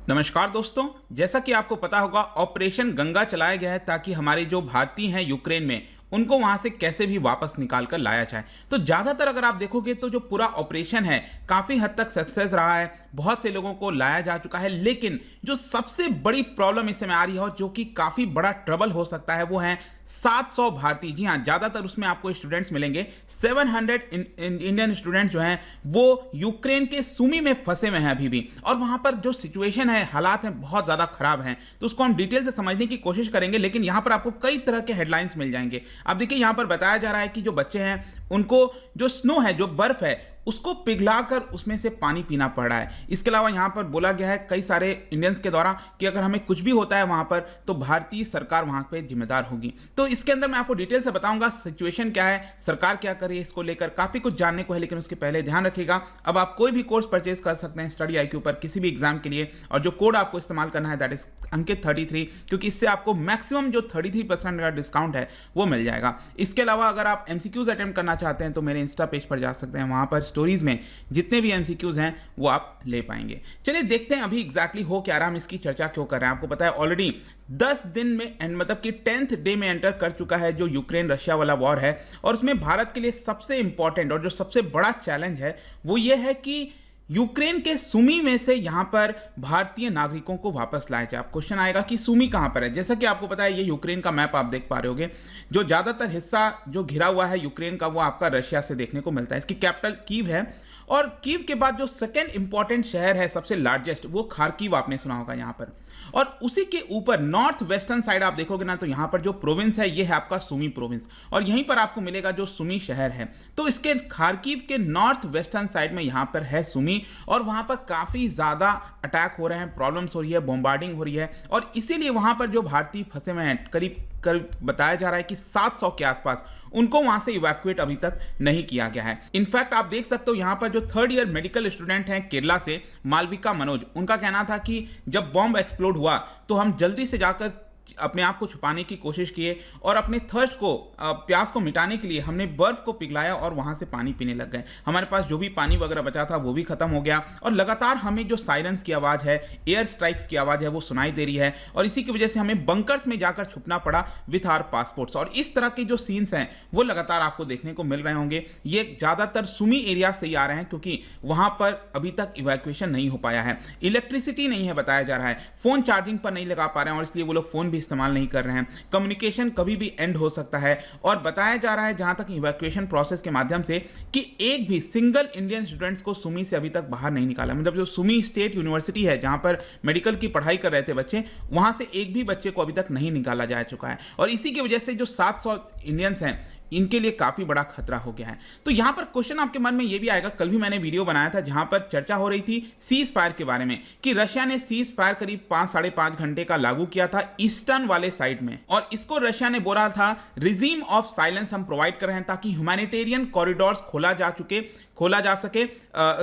नमस्कार दोस्तों, जैसा कि आपको पता होगा ऑपरेशन गंगा चलाया गया है ताकि हमारे जो भारतीय हैं यूक्रेन में उनको वहां से कैसे भी वापस निकाल कर लाया जाए। तो ज्यादातर अगर आप देखोगे तो जो पूरा ऑपरेशन है काफी हद तक सक्सेस रहा है, बहुत से लोगों को लाया जा चुका है। लेकिन जो सबसे बड़ी प्रॉब्लम इस समय आ रही है और जो कि काफी बड़ा ट्रबल हो सकता है वो है 700 भारतीय। जी हाँ, ज्यादातर उसमें आपको स्टूडेंट्स मिलेंगे। 700 इंडियन स्टूडेंट्स जो हैं वो यूक्रेन के सुमी में फंसे हुए हैं अभी भी, और वहां पर जो सिचुएशन है, हालात हैं, बहुत ज्यादा खराब हैं। तो उसको हम डिटेल से समझने की कोशिश करेंगे, लेकिन यहां पर आपको कई तरह के हेडलाइंस मिल जाएंगे। अब देखिए, यहां पर बताया जा रहा है कि जो बच्चे हैं उनको जो स्नो है, जो बर्फ है, उसको पिघलाकर उसमें से पानी पीना पड़ रहा है। इसके अलावा यहां पर बोला गया है कई सारे इंडियंस के द्वारा कि अगर हमें कुछ भी होता है वहां पर तो भारतीय सरकार वहां पे जिम्मेदार होगी। तो इसके अंदर मैं आपको डिटेल से बताऊंगा सिचुएशन क्या है, सरकार क्या कर रही है, इसको लेकर काफी कुछ जानने को है। लेकिन उसके पहले ध्यान रखिएगा, अब आप कोई भी कोर्स परचेज कर सकते हैं स्टडी IQ पर किसी भी एग्जाम के लिए, और जो कोड आपको इस्तेमाल करना है दैट इज अंकित 33, क्योंकि इससे आपको मैक्सिमम जो 33% का डिस्काउंट है वो मिल जाएगा। इसके अलावा अगर आप MCQs अटेम्प्ट करना चाहते हैं तो मेरे इंस्टा पेज पर जा सकते हैं, वहां पर स्टोरीज में जितने भी MCQs हैं वो आप ले पाएंगे। चलिए देखते हैं अभी एग्जैक्टली हो क्या रहा है, हम इसकी चर्चा क्यों कर रहे हैं। आपको पता है ऑलरेडी 10 दिन में मतलब कि 10th डे में एंटर कर चुका है जो यूक्रेन रशिया वाला वॉर है, और उसमें भारत के लिए सबसे इंपॉर्टेंट और जो सबसे बड़ा चैलेंज है वो ये है कि यूक्रेन के सुमी में से यहां पर भारतीय नागरिकों को वापस लाया जाए। अब क्वेश्चन आएगा कि सुमी कहां पर है। जैसा कि आपको पता है ये यूक्रेन का मैप आप देख पा रहे होगे, जो ज्यादातर हिस्सा जो घिरा हुआ है यूक्रेन का वो आपका रशिया से देखने को मिलता है। इसकी कैपिटल कीव है, और कीव के बाद जो सेकेंड इंपॉर्टेंट शहर है सबसे लार्जेस्ट वो खार्किव, आपने सुना होगा यहाँ पर। और उसी के ऊपर नॉर्थ वेस्टर्न साइड आप देखोगे ना तो यहाँ पर जो प्रोविंस है ये है आपका सुमी प्रोविंस, और यहीं पर आपको मिलेगा जो सुमी शहर है। तो इसके खार्किव के नॉर्थ वेस्टर्न साइड में यहाँ पर है सुमी, और वहाँ पर काफ़ी ज़्यादा अटैक हो रहे हैं, प्रॉब्लम्स हो रही है, बॉम्बार्डिंग हो रही है, और इसीलिए वहाँ पर जो भारतीय फंसे हुए हैं करीब बताया जा रहा है कि 700 के आसपास, उनको वहां से इवैक्यूएट अभी तक नहीं किया गया है। इनफैक्ट आप देख सकते हो यहां पर जो 3rd ईयर मेडिकल स्टूडेंट हैं केरला से, मालविका मनोज, उनका कहना था कि जब बॉम्ब एक्सप्लोड हुआ तो हम जल्दी से जाकर अपने आप को छुपाने की कोशिश किए, और अपने थर्स्ट को, प्यास को मिटाने के लिए हमने बर्फ को पिघलाया और वहां से पानी पीने लग गए। हमारे पास जो भी पानी वगैरह बचा था वो भी खत्म हो गया, और लगातार हमें जो सायरन्स की आवाज है, एयर स्ट्राइक्स की आवाज है वो सुनाई दे रही है, और इसी की वजह से हमें बंकर्स में जाकर छुपना पड़ा विथ आवर पासपोर्ट्स। और इस तरह के जो सीन्स हैं वो लगातार आपको देखने को मिल रहे होंगे। ये ज्यादातर सुमी एरिया से ही आ रहे हैं, क्योंकि वहां पर अभी तक इवैक्यूएशन नहीं हो पाया है, इलेक्ट्रिसिटी नहीं है बताया जा रहा है, फोन चार्जिंग पर नहीं लगा पा रहे हैं, और इसलिए वो लोग फोन इस्तेमाल नहीं कर रहे हैं, कम्युनिकेशन कभी भी एंड हो सकता है। और बताया जा रहा है जहां तक इवैक्यूएशन प्रोसेस के माध्यम से कि एक भी सिंगल इंडियन स्टूडेंट्स को सुमी से अभी तक बाहर नहीं निकाला। मतलब जो सुमी स्टेट यूनिवर्सिटी है जहां पर मेडिकल की पढ़ाई कर रहे थे बच्चे, वहां से एक भी बच्चे को अभी तक नहीं निकाला जा चुका है, और इसी की वजह से जो 700 इंडियंस हैं इनके लिए काफी बड़ा खतरा हो गया है। तो यहां पर क्वेश्चन आपके मन में यह भी आएगा, कल भी मैंने वीडियो बनाया था जहां पर चर्चा हो रही थी सीज फायर के बारे में, कि रशिया ने सीज फायर करीब 5-5.5 घंटे का लागू किया था ईस्टर्न वाले साइड में, और इसको रशिया ने बोला था रिजीम ऑफ साइलेंस हम प्रोवाइड कर रहे हैं ताकि ह्यूमैनिटेरियन कॉरिडोर्स खोला जा सके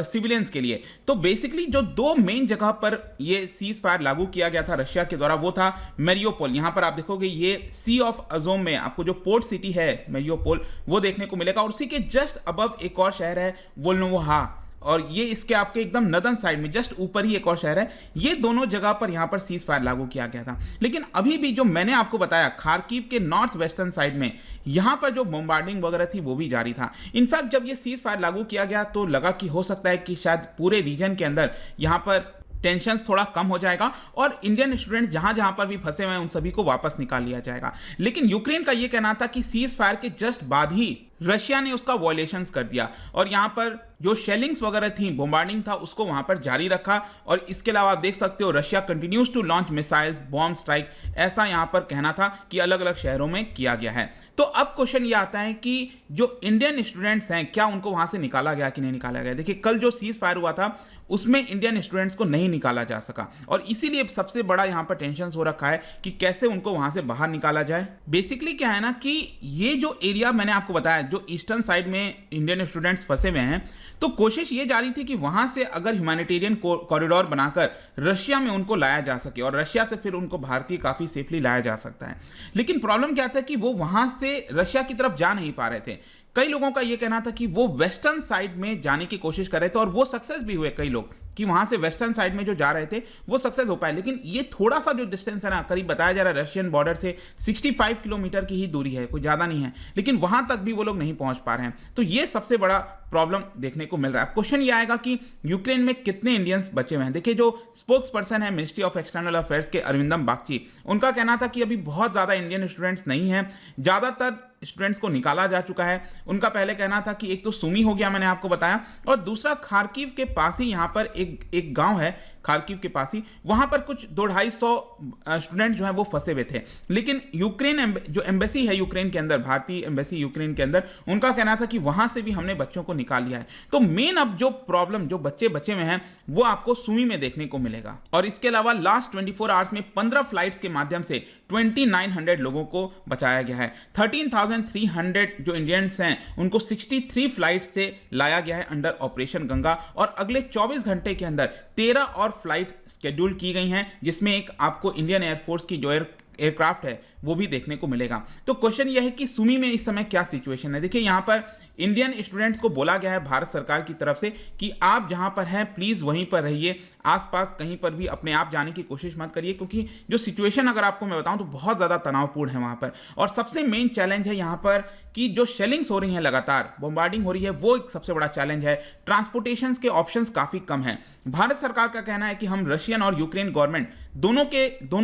सिविलियंस के लिए। तो बेसिकली जो दो मेन जगह पर ये सीज फायर लागू किया गया था रशिया के द्वारा वो था मेरियोपोल। यहां पर आप देखोगे ये सी ऑफ अजोम में आपको जो पोर्ट सिटी है मेरियोपोल वो देखने को मिलेगा, और उसी के जस्ट अबव एक और शहर है वोल्नोवा, और ये इसके आपके एकदम नदन साइड में जस्ट ऊपर ही एक और शहर है। ये दोनों जगह पर यहां पर सीज फायर लागू किया गया था। लेकिन अभी भी जो मैंने आपको बताया खार्किव के नॉर्थ वेस्टर्न साइड में यहां पर जो बॉम्बार्डिंग वगैरह थी वो भी जारी था। इनफैक्ट जब ये सीज फायर लागू किया गया तो लगा कि हो सकता है कि शायद पूरे रीजन के अंदर यहां पर टेंशन थोड़ा कम हो जाएगा, और इंडियन स्टूडेंट जहां जहां पर भी फंसे हुए हैं उन सभी को वापस निकाल लिया जाएगा। लेकिन यूक्रेन का यह कहना था कि सीज फायर के जस्ट बाद ही रशिया ने उसका वॉयलेशंस कर दिया, और यहां पर जो शेलिंग्स वगैरह थी, बॉम्बार्डिंग था, उसको वहां पर जारी रखा। और इसके अलावा आप देख सकते हो Russia continues to launch missiles, bomb strike, ऐसा यहां पर कहना था कि अलग अलग शहरों में किया गया है। तो अब क्वेश्चन ये आता है कि जो इंडियन स्टूडेंट्स हैं क्या उनको वहां से निकाला गया कि नहीं निकाला गया। देखिए कल जो सीज फायर हुआ था उसमें इंडियन स्टूडेंट्स को नहीं निकाला जा सका, और इसीलिए सबसे बड़ा यहां पर टेंशन हो रखा है कि कैसे उनको वहां से बाहर निकाला जाए। बेसिकली क्या है ना कि ये जो एरिया मैंने आपको बताया जो ईस्टर्न साइड में इंडियन स्टूडेंट्स फंसे हुए हैं, तो कोशिश ये जारी थी कि वहां से अगर ह्यूमैनिटेरियन कॉरिडोर बनाकर रशिया में उनको लाया जा सके, और रशिया से फिर उनको भारतीय काफी सेफली लाया जा सकता है। लेकिन प्रॉब्लम क्या था कि वो वहां से रशिया की तरफ जा नहीं पा रहे थे, कई लोगों का यह कहना था कि वो वेस्टर्न साइड में जाने की कोशिश कर रहे थे और वो सक्सेस भी हुए, कई लोग कि वहां से वेस्टर्न साइड में जो जा रहे थे वो सक्सेस हो पाए। लेकिन ये थोड़ा सा जो डिस्टेंस है ना, करीब बताया जा रहा है रशियन बॉर्डर से 65 किलोमीटर की ही दूरी है, कोई ज़्यादा नहीं है, लेकिन वहां तक भी वो लोग नहीं पहुंच पा रहे हैं। तो ये सबसे बड़ा प्रॉब्लम देखने को मिल रहा है। क्वेश्चन ये आएगा कि यूक्रेन में कितने इंडियंस बचे हुए हैं। देखिए, जो स्पोक्स पर्सन है मिनिस्ट्री ऑफ एक्सटर्नल अफेयर्स के अरविंदम बागची, उनका कहना था कि अभी बहुत ज़्यादा इंडियन स्टूडेंट्स नहीं हैं, ज़्यादातर स्टूडेंट्स को निकाला जा चुका है। उनका पहले कहना था कि एक तो सुमी हो गया, मैंने आपको बताया, और दूसरा खार्किव के पास ही यहाँ पर एक गांव है, खार्किव के पास ही, वहां पर कुछ 200-250 स्टूडेंट जो है वो फंसे हुए थे। लेकिन यूक्रेन जो एम्बेसी है यूक्रेन के अंदर, भारतीय एम्बेसी यूक्रेन के अंदर, उनका कहना था कि वहां से भी हमने बच्चों को निकाल लिया है। तो मेन अब जो प्रॉब्लम, जो बच्चे बचे हुए हैं, वो आपको सुमी में देखने को मिलेगा। और इसके अलावा लास्ट 24 आवर्स में 15 फ्लाइट्स के माध्यम से 2900 लोगों को बचाया गया है। 13,300 जो इंडियंस हैं उनको 63 फ्लाइट से लाया गया है अंडर ऑपरेशन गंगा, और अगले 24 घंटे के अंदर 13 और फ्लाइट शेड्यूल की गई हैं, जिसमें एक आपको इंडियन एयरफोर्स की जो एयरक्राफ्ट है वो भी देखने को मिलेगा। तो क्वेश्चन यह है कि सुमी में इस समय क्या सिचुएशन है। देखिए, यहां पर इंडियन स्टूडेंट्स को बोला गया है भारत सरकार की तरफ से कि आप जहां पर हैं प्लीज वहीं पर रहिए, आसपास कहीं पर भी अपने आप जाने की कोशिश मत करिए, क्योंकि जो सिचुएशन अगर आपको मैं बताऊं तो बहुत ज्यादा तनावपूर्ण है वहां पर। और सबसे मेन चैलेंज है यहां पर कि जो शेलिंग्स हो रही हैं, लगातार बॉम्बार्डिंग हो रही है, वो एक सबसे बड़ा चैलेंज है। ट्रांसपोर्टेशन के ऑप्शंस काफी कम है। भारत सरकार का कहना है कि हम रशियन और यूक्रेन गवर्नमेंट दोनों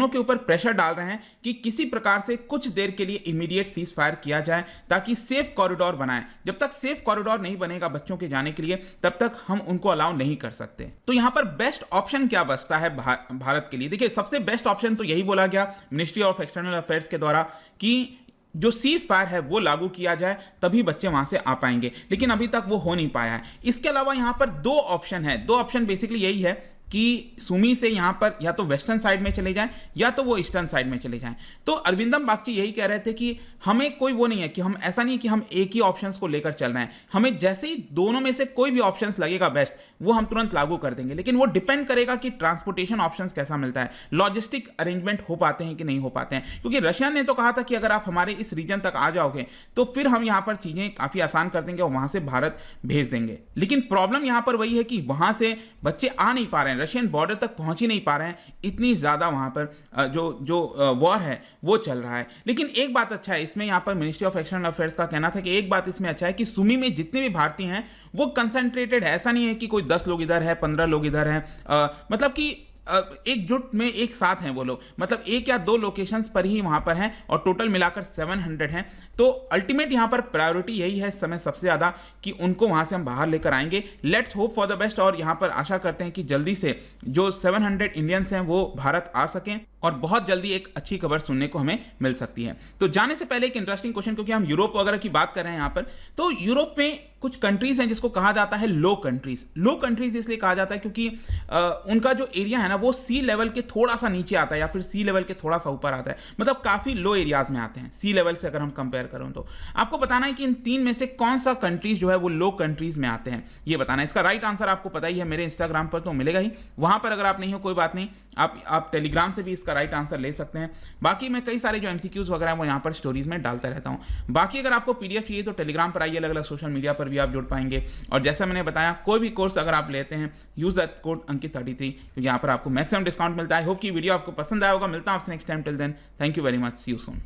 के ऊपर प्रेशर डाल रहे हैं कि किसी प्रकार से कुछ देर के लिए इमीडिएट सीज फायर किया जाए, ताकि सेफ कॉरिडोर बनाएं। जब तक सेफ कॉरिडोर नहीं बनेगा बच्चों के जाने के लिए, तब तक हम उनको अलाउ नहीं कर सकते। तो यहां पर बेस्ट ऑप्शन क्या बचता है भारत के लिए? देखिए, सबसे बेस्ट ऑप्शन तो यही बोला गया मिनिस्ट्री ऑफ एक्सटर्नल अफेयर्स के द्वारा कि जो सीज फायर है वो लागू किया जाए, तभी बच्चे वहां से आ पाएंगे। लेकिन अभी तक वो हो नहीं पाया है। इसके अलावा यहां पर दो ऑप्शन है। दो ऑप्शन बेसिकली यही है कि सुमी से यहां पर या तो वेस्टर्न साइड में चले जाएं या तो वो ईस्टर्न साइड में चले जाएं। तो अरविंदम बागची यही कह रहे थे कि हमें कोई वो नहीं है कि हम, ऐसा नहीं कि हम एक ही ऑप्शंस को लेकर चल रहे हैं, हमें जैसे ही दोनों में से कोई भी ऑप्शंस लगेगा बेस्ट, वो हम तुरंत लागू कर देंगे। लेकिन वो डिपेंड करेगा कि ट्रांसपोर्टेशन ऑप्शंस कैसा मिलता है, लॉजिस्टिक अरेंजमेंट हो पाते हैं कि नहीं हो पाते हैं। क्योंकि रशिया ने तो कहा था कि अगर आप हमारे इस रीजन तक आ जाओगे तो फिर हम यहां पर चीजें काफी आसान कर देंगे और वहां से भारत भेज देंगे। लेकिन प्रॉब्लम यहां पर वही है कि वहां से बच्चे आ नहीं पा रहे हैं, रशियन बॉर्डर तक पहुंच ही नहीं पा रहे हैं, इतनी ज्यादा वहां पर जो वॉर है वो चल रहा है। लेकिन एक बात अच्छा है इसमें, यहां पर मिनिस्ट्री ऑफ एक्सटर्नल अफेयर्स का कहना था कि एक बात इसमें अच्छा है कि सुमी में जितने भी भारतीय हैं वो कंसंट्रेटेड है। ऐसा नहीं है कि कोई 10 लोग इधर है, 15 लोग इधर हैं, मतलब कि एकजुट में एक साथ हैं वो लोग, मतलब एक या दो लोकेशंस पर ही वहां पर हैं, और टोटल मिलाकर 700 हैं। तो अल्टीमेट यहां पर प्रायोरिटी यही है इस समय सबसे ज्यादा कि उनको वहां से हम बाहर लेकर आएंगे। Let's hope for the best, और यहां पर आशा करते हैं कि जल्दी से जो 700 इंडियंस हैं वो भारत आ सकें, और बहुत जल्दी एक अच्छी खबर सुनने को हमें मिल सकती है। तो जाने से पहले एक इंटरेस्टिंग क्वेश्चन, क्योंकि हम यूरोप वगैरह की बात कर रहे हैं यहां पर, तो यूरोप में कुछ कंट्रीज हैं जिसको कहा जाता है लो कंट्रीज। लो कंट्रीज इसलिए कहा जाता है क्योंकि उनका जो एरिया है ना वो सी लेवल के थोड़ा सा नीचे आता है, या फिर सी लेवल के थोड़ा सा ऊपर आता है, मतलब काफी लो एरियाज में आते हैं सी लेवल से अगर हम कंपेयर करें। तो आपको बताना है कि इन तीन में से कौन सा कंट्रीज जो है वो लो कंट्रीज में आते हैं, ये बताना है। इसका राइट आंसर आपको पता ही है, मेरे इंस्टाग्राम पर तो मिलेगा ही, वहां पर अगर आप नहीं हो कोई बात नहीं, आप टेलीग्राम से भी इसका राइट आंसर ले सकते हैं। बाकी मैं कई सारे जो एमसीक्यूज वगैरह वो यहाँ पर स्टोरीज में डालता रहता हूँ। बाकी अगर आपको पीडीएफ चाहिए तो टेलीग्राम पर आइए, अलग अलग सोशल मीडिया पर भी आप जुड़ पाएंगे। और जैसा मैंने बताया, कोई भी कोर्स अगर आप लेते हैं, यूज दैट कोड अंकित33, क्योंकि यहाँ पर आपको मैक्सिमम डिस्काउंट मिलता है। होप की वीडियो आपको पसंद आया होगा। मिलता हूं आपसे next time. Till then, thank you very much, see you soon.